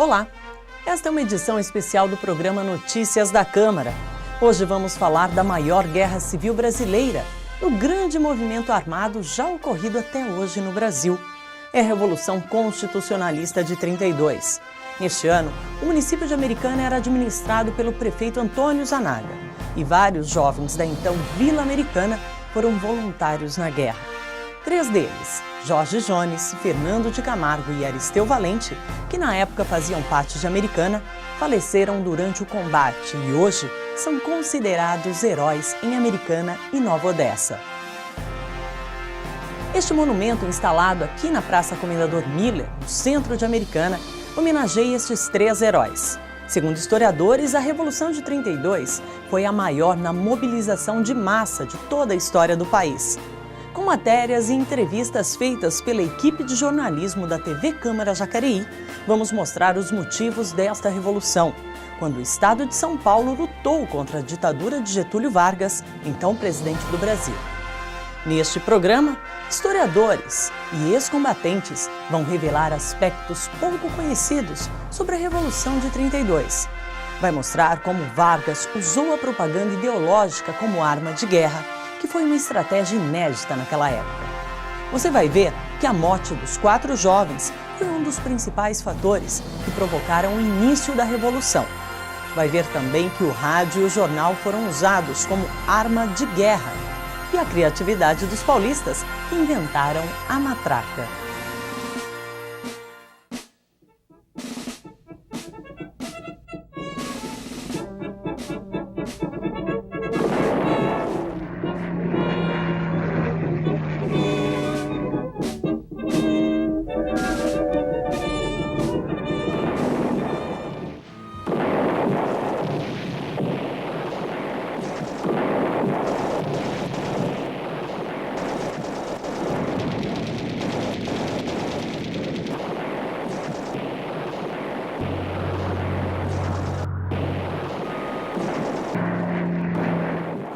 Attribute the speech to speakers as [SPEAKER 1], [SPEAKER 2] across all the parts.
[SPEAKER 1] Olá, esta é uma edição especial do programa Notícias da Câmara. Hoje vamos falar da maior guerra civil brasileira, do grande movimento armado já ocorrido até hoje no Brasil. É a Revolução Constitucionalista de 32. Neste ano, o município de Americana era administrado pelo prefeito Antônio Zanaga e vários jovens da então Vila Americana foram voluntários na guerra. 3 deles, Jorge Jones, Fernando de Camargo e Aristeu Valente, que na época faziam parte de Americana, faleceram durante o combate e hoje são considerados heróis em Americana e Nova Odessa. Este monumento, instalado aqui na Praça Comendador Miller, no centro de Americana, homenageia estes 3 heróis. Segundo historiadores, a Revolução de 32 foi a maior na mobilização de massa de toda a história do país. Com matérias e entrevistas feitas pela equipe de jornalismo da TV Câmara Jacareí, vamos mostrar os motivos desta revolução, quando o estado de São Paulo lutou contra a ditadura de Getúlio Vargas, então presidente do Brasil. Neste programa, historiadores e ex-combatentes vão revelar aspectos pouco conhecidos sobre a Revolução de 32. Vai mostrar como Vargas usou a propaganda ideológica como arma de guerra, que foi uma estratégia inédita naquela época. Você vai ver que a morte dos 4 jovens foi um dos principais fatores que provocaram o início da Revolução. Vai ver também que o rádio e o jornal foram usados como arma de guerra e a criatividade dos paulistas que inventaram a matraca.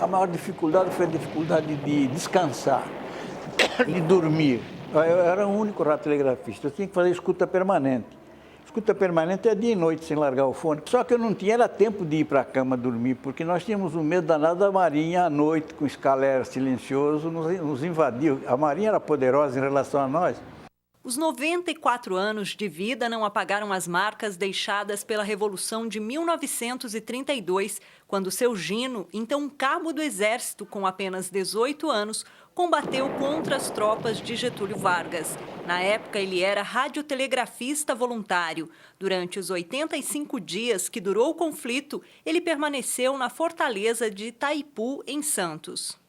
[SPEAKER 2] A maior dificuldade foi a dificuldade de descansar, de dormir. Eu era o único radiotelegrafista, eu tinha que fazer escuta permanente. Escuta permanente é dia e noite sem largar o fone. Só que eu não tinha era tempo de ir para a cama dormir, porque nós tínhamos um medo danado da Marinha à noite, com escalera silencioso, nos invadiu. A Marinha era poderosa em relação a nós.
[SPEAKER 3] Os 94 anos de vida não apagaram as marcas deixadas pela Revolução de 1932, quando seu Gino, então um cabo do Exército com apenas 18 anos, combateu contra as tropas de Getúlio Vargas. Na época, ele era radiotelegrafista voluntário. Durante os 85 dias que durou o conflito, ele permaneceu na fortaleza de Itaipu, em Santos.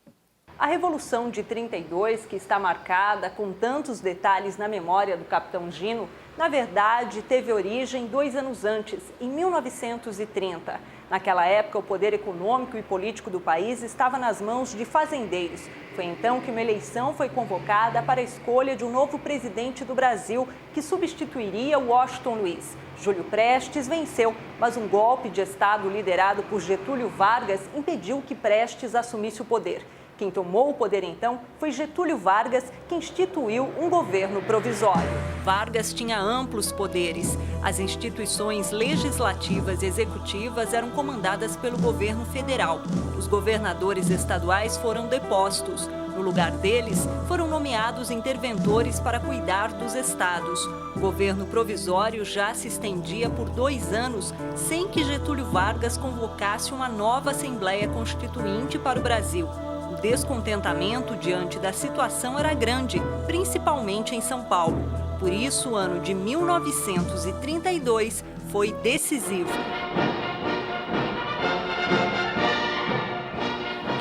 [SPEAKER 3] A Revolução de 32, que está marcada com tantos detalhes na memória do capitão Gino, na verdade teve origem 2 anos antes, em 1930. Naquela época, o poder econômico e político do país estava nas mãos de fazendeiros. Foi então que uma eleição foi convocada para a escolha de um novo presidente do Brasil, que substituiria Washington Luiz. Júlio Prestes venceu, mas um golpe de Estado liderado por Getúlio Vargas impediu que Prestes assumisse o poder. Quem tomou o poder então foi Getúlio Vargas, que instituiu um governo provisório. Vargas tinha amplos poderes. As instituições legislativas e executivas eram comandadas pelo governo federal. Os governadores estaduais foram depostos. No lugar deles, foram nomeados interventores para cuidar dos estados. O governo provisório já se estendia por 2 anos, sem que Getúlio Vargas convocasse uma nova Assembleia Constituinte para o Brasil. O descontentamento diante da situação era grande, principalmente em São Paulo. Por isso, o ano de 1932 foi decisivo.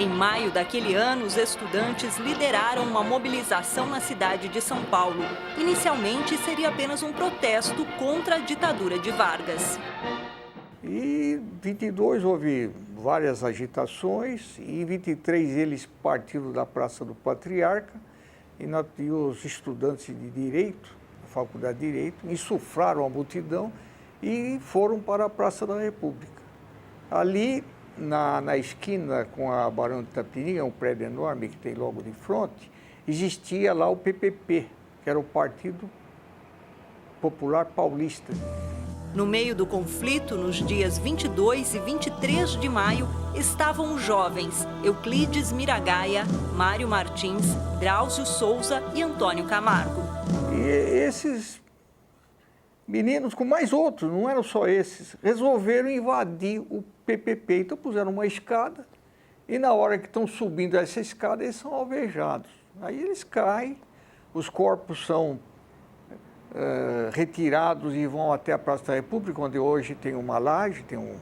[SPEAKER 3] Em maio daquele ano, os estudantes lideraram uma mobilização na cidade de São Paulo. Inicialmente, seria apenas um protesto contra a ditadura de Vargas.
[SPEAKER 4] E em 22 houve várias agitações e em 23 eles partiram da Praça do Patriarca e os estudantes de Direito, da Faculdade de Direito, insuflaram a multidão e foram para a Praça da República. Ali, na esquina com a Barão de Itapetininga, um prédio enorme que tem logo de frente, existia lá o PPP, que era o Partido Popular Paulista.
[SPEAKER 3] No meio do conflito, nos dias 22 e 23 de maio, estavam os jovens Euclides Miragaia, Mário Martins, Drauzio Souza e Antônio Camargo.
[SPEAKER 4] E esses meninos, com mais outros, não eram só esses, resolveram invadir o PPP. Então puseram uma escada e na hora que estão subindo essa escada, eles são alvejados. Aí eles caem, os corpos são retirados e vão até a Praça da República, onde hoje tem uma laje, tem um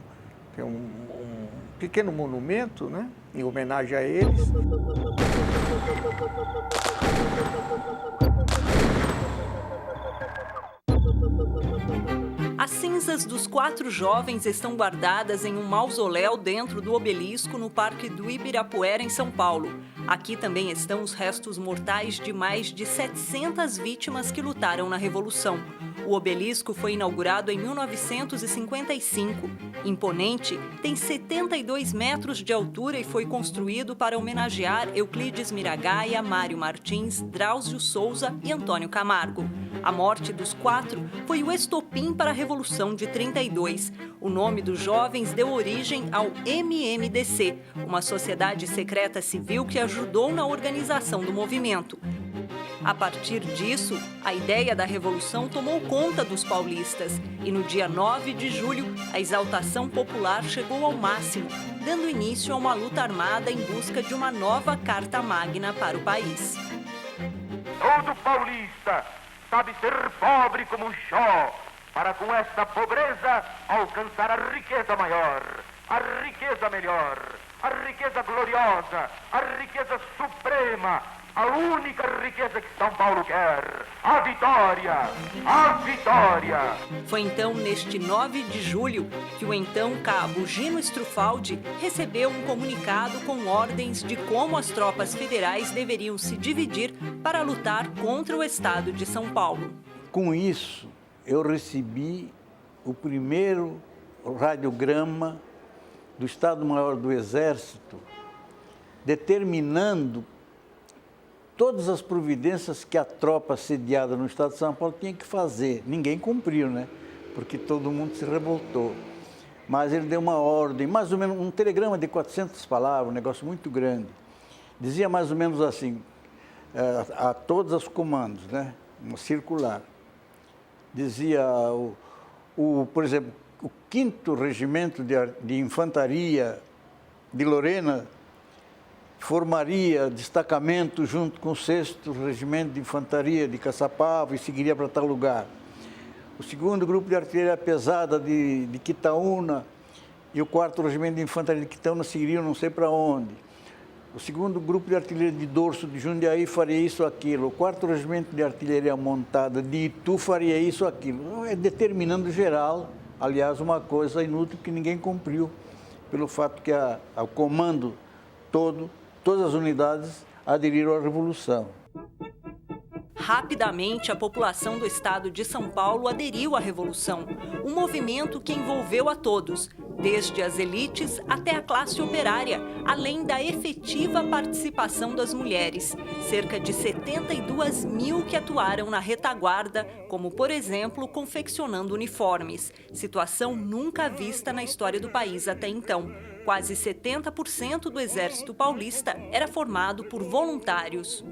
[SPEAKER 4] pequeno monumento, né, em homenagem a eles.
[SPEAKER 3] As cinzas dos 4 jovens estão guardadas em um mausoléu dentro do obelisco no Parque do Ibirapuera, em São Paulo. Aqui também estão os restos mortais de mais de 700 vítimas que lutaram na Revolução. O obelisco foi inaugurado em 1955. Imponente, tem 72 metros de altura e foi construído para homenagear Euclides Miragaia, Mário Martins, Drauzio Souza e Antônio Camargo. A morte dos 4 foi o estopim para a Revolução de 32. O nome dos jovens deu origem ao MMDC, uma sociedade secreta civil que ajudou na organização do movimento. A partir disso, a ideia da Revolução tomou conta dos paulistas e no dia 9 de julho, a exaltação popular chegou ao máximo, dando início a uma luta armada em busca de uma nova Carta Magna para o país.
[SPEAKER 5] Todo paulista sabe ser pobre como um xó, para com esta pobreza alcançar a riqueza maior, a riqueza melhor, a riqueza gloriosa, a riqueza suprema, a única riqueza que São Paulo quer, a vitória, a vitória.
[SPEAKER 3] Foi então, neste 9 de julho, que o então cabo Gino Strufaldi recebeu um comunicado com ordens de como as tropas federais deveriam se dividir para lutar contra o estado de São Paulo.
[SPEAKER 2] Com isso, eu recebi o primeiro radiograma do Estado-Maior do Exército, determinando todas as providências que a tropa sediada no estado de São Paulo tinha que fazer. Ninguém cumpriu, né? Porque todo mundo se revoltou. Mas ele deu uma ordem, mais ou menos um telegrama de 400 palavras, um negócio muito grande. Dizia mais ou menos assim, a todos os comandos, né? Um circular. Dizia, por exemplo, o 5º Regimento de Infantaria de Lorena formaria destacamento junto com o 6º Regimento de Infantaria de Caçapava e seguiria para tal lugar. O 2º Grupo de Artilharia Pesada de Quitaúna e o 4º Regimento de Infantaria de Quitaúna seguiriam não sei para onde. O 2º Grupo de Artilharia de Dorso de Jundiaí faria isso, aquilo. O 4º Regimento de Artilharia Montada de Itu faria isso, aquilo. É determinando geral, aliás, uma coisa inútil que ninguém cumpriu, pelo fato que o comando todo, todas as unidades aderiram à Revolução.
[SPEAKER 3] Rapidamente, a população do estado de São Paulo aderiu à Revolução, um movimento que envolveu a todos, desde as elites até a classe operária, além da efetiva participação das mulheres. Cerca de 72 mil que atuaram na retaguarda, como, por exemplo, confeccionando uniformes, situação nunca vista na história do país até então. Quase 70% do Exército Paulista era formado por voluntários.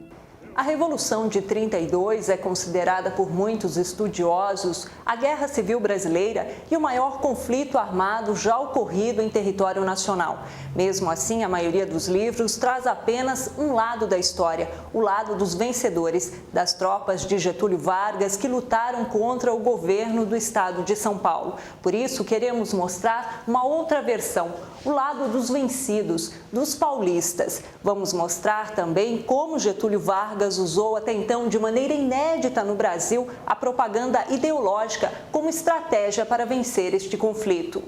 [SPEAKER 1] A Revolução de 32 é considerada por muitos estudiosos a Guerra Civil Brasileira e o maior conflito armado já ocorrido em território nacional. Mesmo assim, a maioria dos livros traz apenas um lado da história, o lado dos vencedores, das tropas de Getúlio Vargas que lutaram contra o governo do estado de São Paulo. Por isso, queremos mostrar uma outra versão, o lado dos vencidos, dos paulistas. Vamos mostrar também como Getúlio Vargas usou até então de maneira inédita no Brasil a propaganda ideológica como estratégia para vencer este conflito.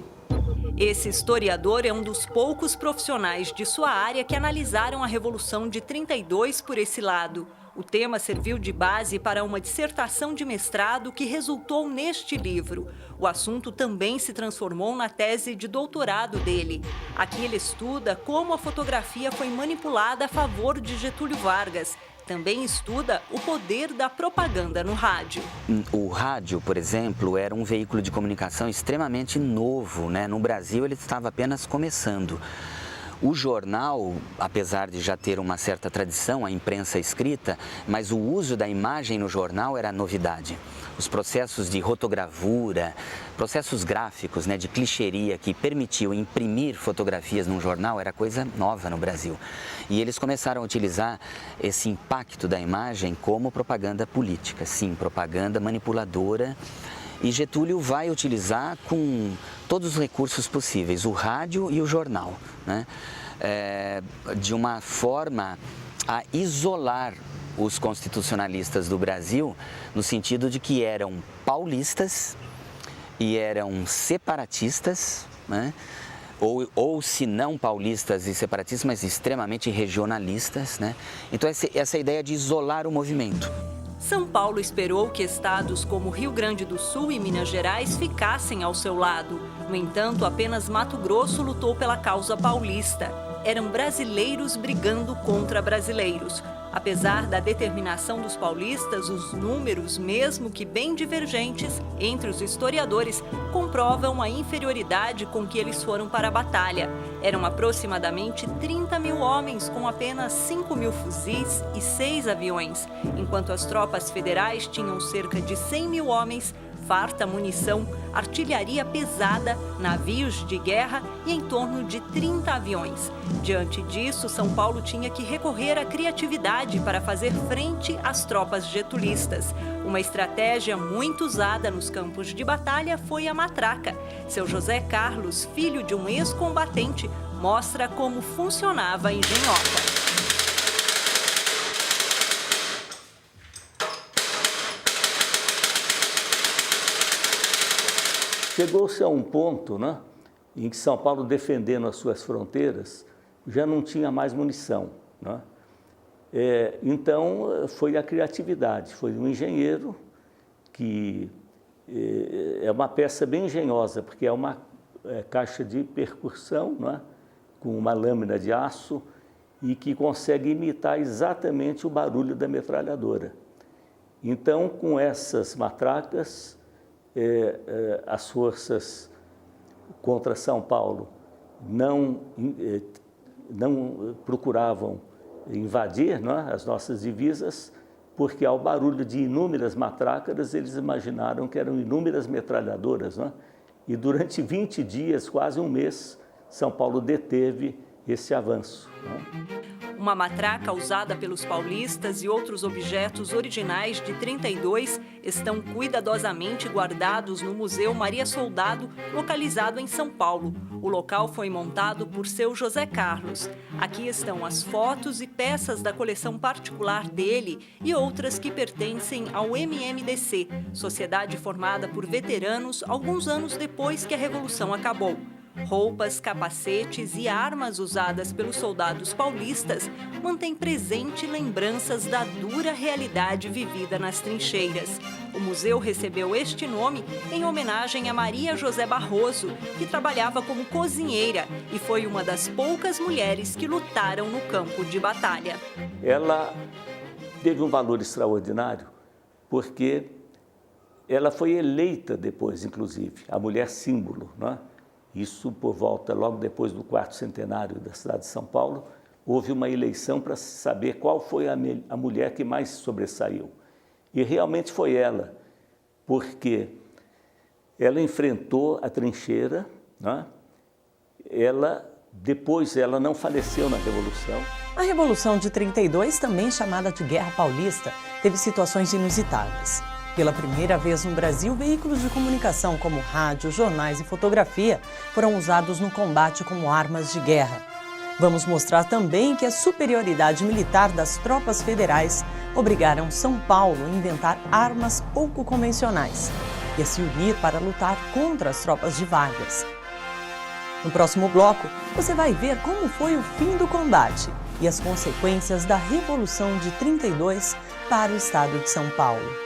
[SPEAKER 3] Esse historiador é um dos poucos profissionais de sua área que analisaram a Revolução de 32 por esse lado. O tema serviu de base para uma dissertação de mestrado que resultou neste livro. O assunto também se transformou na tese de doutorado dele. Aqui ele estuda como a fotografia foi manipulada a favor de Getúlio Vargas. Também estuda o poder da propaganda no rádio.
[SPEAKER 6] O rádio, por exemplo, era um veículo de comunicação extremamente novo, né? No Brasil ele estava apenas começando. O jornal, apesar de já ter uma certa tradição, a imprensa escrita, mas o uso da imagem no jornal era novidade. Os processos de rotogravura, processos gráficos, né, de clichêria que permitiam imprimir fotografias num jornal era coisa nova no Brasil. E eles começaram a utilizar esse impacto da imagem como propaganda política, sim, propaganda manipuladora. E Getúlio vai utilizar com todos os recursos possíveis, o rádio e o jornal, né? De uma forma a isolar os constitucionalistas do Brasil, no sentido de que eram paulistas e eram separatistas, né? Ou se não paulistas e separatistas, mas extremamente regionalistas, né? Então essa ideia de isolar o movimento.
[SPEAKER 3] São Paulo esperou que estados como Rio Grande do Sul e Minas Gerais ficassem ao seu lado. No entanto, apenas Mato Grosso lutou pela causa paulista. Eram brasileiros brigando contra brasileiros. Apesar da determinação dos paulistas, os números, mesmo que bem divergentes, entre os historiadores, comprovam a inferioridade com que eles foram para a batalha. Eram aproximadamente 30 mil homens com apenas 5 mil fuzis e 6 aviões, enquanto as tropas federais tinham cerca de 100 mil homens, farta munição, artilharia pesada, navios de guerra e em torno de 30 aviões. Diante disso, São Paulo tinha que recorrer à criatividade para fazer frente às tropas getulistas. Uma estratégia muito usada nos campos de batalha foi a matraca. Seu José Carlos, filho de um ex-combatente, mostra como funcionava a engenhoca.
[SPEAKER 2] Chegou-se a um ponto, né, em que São Paulo, defendendo as suas fronteiras, já não tinha mais munição, né? Então, foi a criatividade, foi um engenheiro que é uma peça bem engenhosa, porque é uma caixa de percussão, né, com uma lâmina de aço e que consegue imitar exatamente o barulho da metralhadora. Então, com essas matracas, as forças contra São Paulo não procuravam invadir, né, as nossas divisas, porque ao barulho de inúmeras matracas eles imaginaram que eram inúmeras metralhadoras, né? E durante 20 dias, quase um mês, São Paulo deteve esse avanço, né?
[SPEAKER 3] Uma matraca usada pelos paulistas e outros objetos originais de 32 estão cuidadosamente guardados no Museu Maria Soldado, localizado em São Paulo. O local foi montado por seu José Carlos. Aqui estão as fotos e peças da coleção particular dele e outras que pertencem ao MMDC, sociedade formada por veteranos alguns anos depois que a Revolução acabou. Roupas, capacetes e armas usadas pelos soldados paulistas mantêm presente lembranças da dura realidade vivida nas trincheiras. O museu recebeu este nome em homenagem a Maria José Barroso, que trabalhava como cozinheira e foi uma das poucas mulheres que lutaram no campo de batalha.
[SPEAKER 2] Ela teve um valor extraordinário porque ela foi eleita depois, inclusive, a mulher símbolo, né? Isso por volta, logo depois do 4º centenário da cidade de São Paulo, houve uma eleição para saber qual foi a mulher que mais sobressaiu. E realmente foi ela, porque ela enfrentou a trincheira, né? Depois ela não faleceu na Revolução.
[SPEAKER 1] A Revolução de 32, também chamada de Guerra Paulista, teve situações inusitadas. Pela primeira vez no Brasil, veículos de comunicação como rádio, jornais e fotografia foram usados no combate como armas de guerra. Vamos mostrar também que a superioridade militar das tropas federais obrigaram São Paulo a inventar armas pouco convencionais e a se unir para lutar contra as tropas de Vargas. No próximo bloco, você vai ver como foi o fim do combate e as consequências da Revolução de 32 para o estado de São Paulo.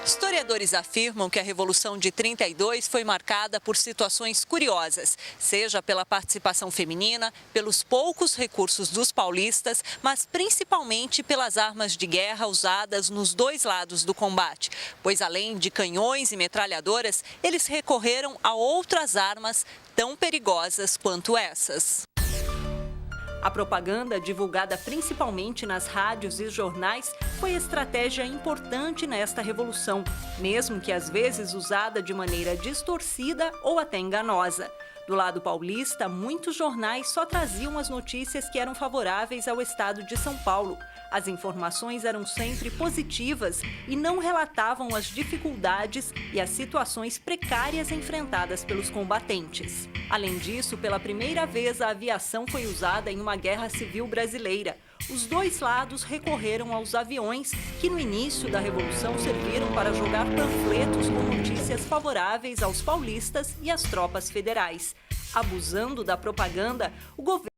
[SPEAKER 3] Historiadores afirmam que a Revolução de 32 foi marcada por situações curiosas, seja pela participação feminina, pelos poucos recursos dos paulistas, mas principalmente pelas armas de guerra usadas nos dois lados do combate, pois além de canhões e metralhadoras, eles recorreram a outras armas tão perigosas quanto essas. A propaganda, divulgada principalmente nas rádios e jornais, foi estratégia importante nesta revolução, mesmo que às vezes usada de maneira distorcida ou até enganosa. Do lado paulista, muitos jornais só traziam as notícias que eram favoráveis ao estado de São Paulo. As informações eram sempre positivas e não relatavam as dificuldades e as situações precárias enfrentadas pelos combatentes. Além disso, pela primeira vez a aviação foi usada em uma guerra civil brasileira. Os dois lados recorreram aos aviões, que no início da Revolução serviram para jogar panfletos com notícias favoráveis aos paulistas e às tropas federais. Abusando da propaganda, o governo